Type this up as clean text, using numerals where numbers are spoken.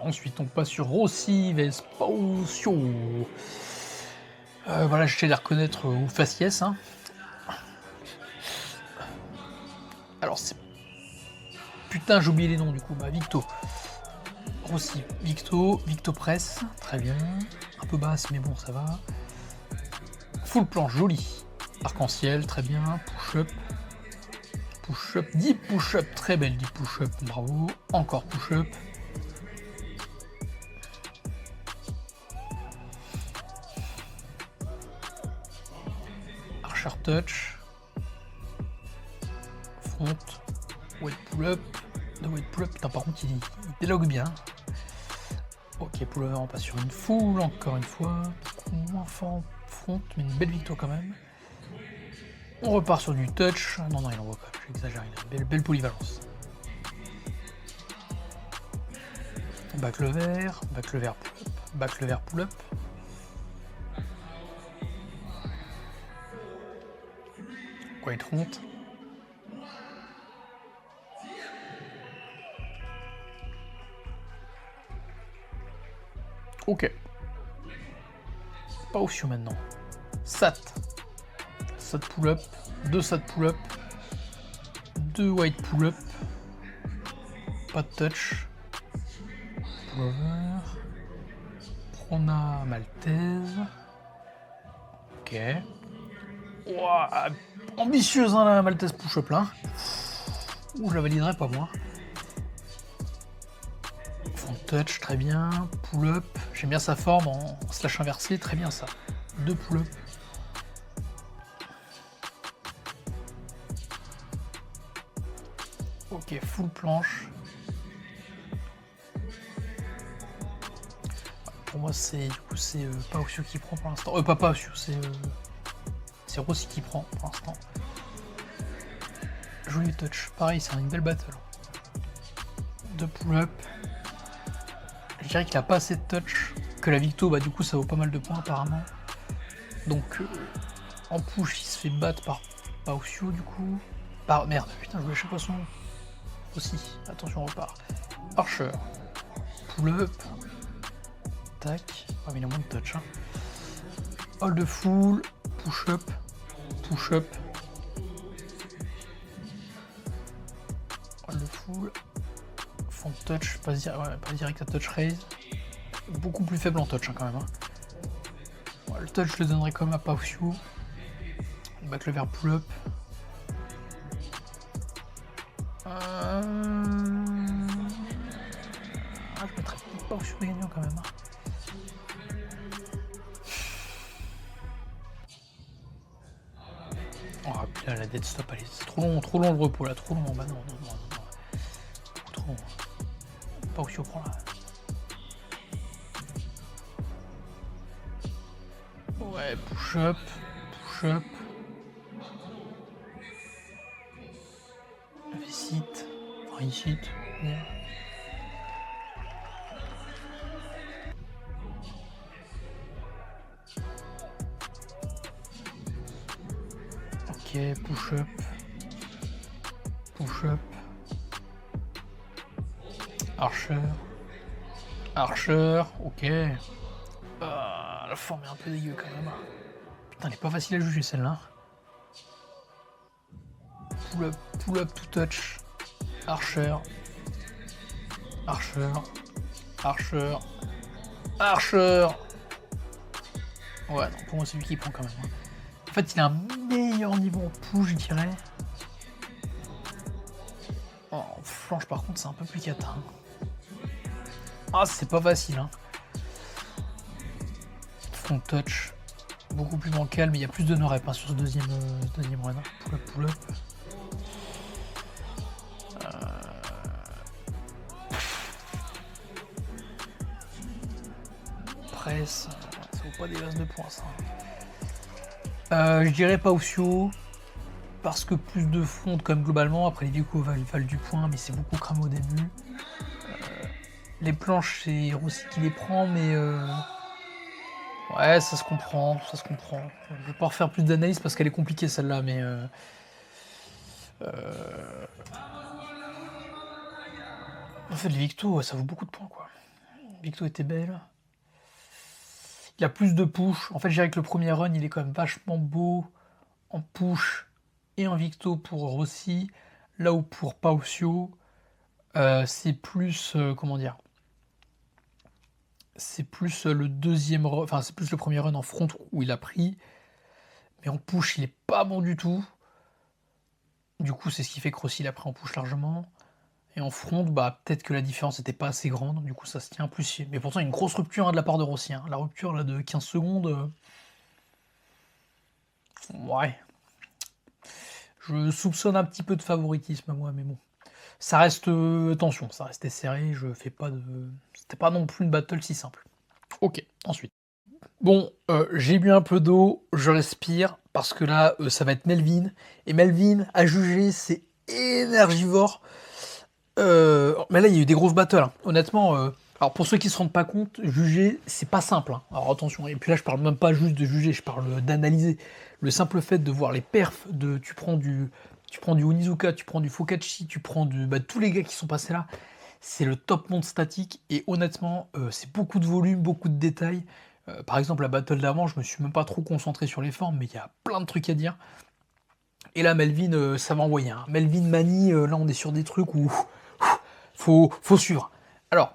Ensuite, on passe sur Rossi Vespausio. Voilà, je sais les reconnaître au faciès, hein. Alors, c'est... Putain, j'ai oublié les noms, du coup. Bah, Victo. Rossi, Victo Press, très bien. Un peu basse, mais bon, ça va. Full planche, joli. Arc-en-ciel, très bien. Push-up. Push-up, 10 push-up, très belle 10 push-up, bravo. Encore push-up. Archer touch. Front. Weight pull-up. De weight pull-up, putain, par contre, il délogue bien. Ok, pull-over, on passe sur une full, encore une fois. Moins fort front, mais une belle victoire quand même. On repart sur du touch. Non, il en voit pas, j'exagère, il a une belle polyvalence. Back lever pull-up, back lever pull-up. Quiet front. Ok. Pas Pausio maintenant. Sat. Sat pull-up. 2 sat pull-up. 2 white pull-up. Pas de touch. Pullover. Prona maltaise. Ok. Ouah, ambitieuse hein, la maltaise push-up là. Ouh, je la validerai pas moi. Front touch, très bien. Pull-up. J'aime bien sa forme en slash inversé, très bien ça. 2 pull-up. Ok, full planche. Pour moi, c'est du coup c'est Pausio qui prend pour l'instant. Pas Pausio, c'est Rossi qui prend pour l'instant. Joli touch. Pareil, c'est une belle battle. 2 pull-up. Je dirais qu'il a pas assez de touch. Que la Victo, bah du coup ça vaut pas mal de points apparemment. Donc en push il se fait battre par Pausio du coup. Merde, putain je voulais chaque fois son nom. Aussi, attention on repart. Archer. Pull-up. Tac. Ah mais il a moins de touch hein. Hold full. Push-up. Push-up. Hold full. Front touch, pas direct à touch raise. Beaucoup plus faible en touch hein, quand même. Hein. Ouais, le touch je le donnerai comme à Pausio. Back lever pull-up. Je mettrais Pausio gagnant quand même. Hein. Oh putain la dead stop, allez, c'est trop long le repos là, trop long. Bah non. Trop long. Pausio prend là. Ouais, push-up. Visite. Réussite. Yeah. Ok, push-up. Archer, ok. La forme est un peu dégueu quand même. Putain, elle est pas facile à juger celle-là. Pull-up to touch. Archer. Ouais, non, pour moi c'est lui qui prend quand même. Hein. En fait, il a un meilleur niveau en push, je dirais. Oh, en flanche, par contre, c'est un peu plus cata. Hein. Ah, c'est pas facile. Hein. Front touch, beaucoup plus bancal, mais il y a plus de no-rep hein, sur ce deuxième run. Hein. Pull-up. Presse, ça vaut pas des bases de points ça. Je dirais Pausio, parce que plus de front quand même globalement, après les décos valent du point, mais c'est beaucoup cramé au début. Les planches c'est Rossi qui les prend, mais ouais ça se comprend. Je vais pas refaire plus d'analyse parce qu'elle est compliquée celle-là, mais en fait les victos ça vaut beaucoup de points quoi. Victo était belle. Il a plus de push. En fait, je dirais que le premier run, il est quand même vachement beau en push et en Victo pour Rossi. Là où pour Paucio, c'est plus, comment dire? C'est plus le deuxième run, enfin c'est plus le premier run en front où il a pris. Mais en push, il est pas bon du tout. Du coup, c'est ce qui fait que Rossi l'a pris en push largement. Et en front, bah, peut-être que la différence n'était pas assez grande, du coup ça se tient plus. Mais pourtant, une grosse rupture hein, de la part de Rossi. Hein. La rupture là, de 15 secondes, ouais. Je soupçonne un petit peu de favoritisme, moi, mais bon. Ça reste, attention, ça restait serré, je fais pas de... C'était pas non plus une battle si simple. Ok, ensuite. Bon, j'ai bu un peu d'eau, je respire, parce que là, ça va être Melvin. Et Melvin, à juger, c'est énergivore. Mais là, il y a eu des grosses battles, hein. Honnêtement. Alors pour ceux qui se rendent pas compte, juger, c'est pas simple. Hein. Alors attention, et puis là, je parle même pas juste de juger, je parle d'analyser. Le simple fait de voir les perfs, tu prends du Onizuka, tu prends du Focacci, tu prends tous les gars qui sont passés là, c'est le top monde statique. Et honnêtement, c'est beaucoup de volume, beaucoup de détails. Par exemple, la battle d'avant, je me suis même pas trop concentré sur les formes, mais il y a plein de trucs à dire. Et là, Melvin, ça va envoyer. Hein. Melvin Mani, là, on est sur des trucs où faut suivre. Alors,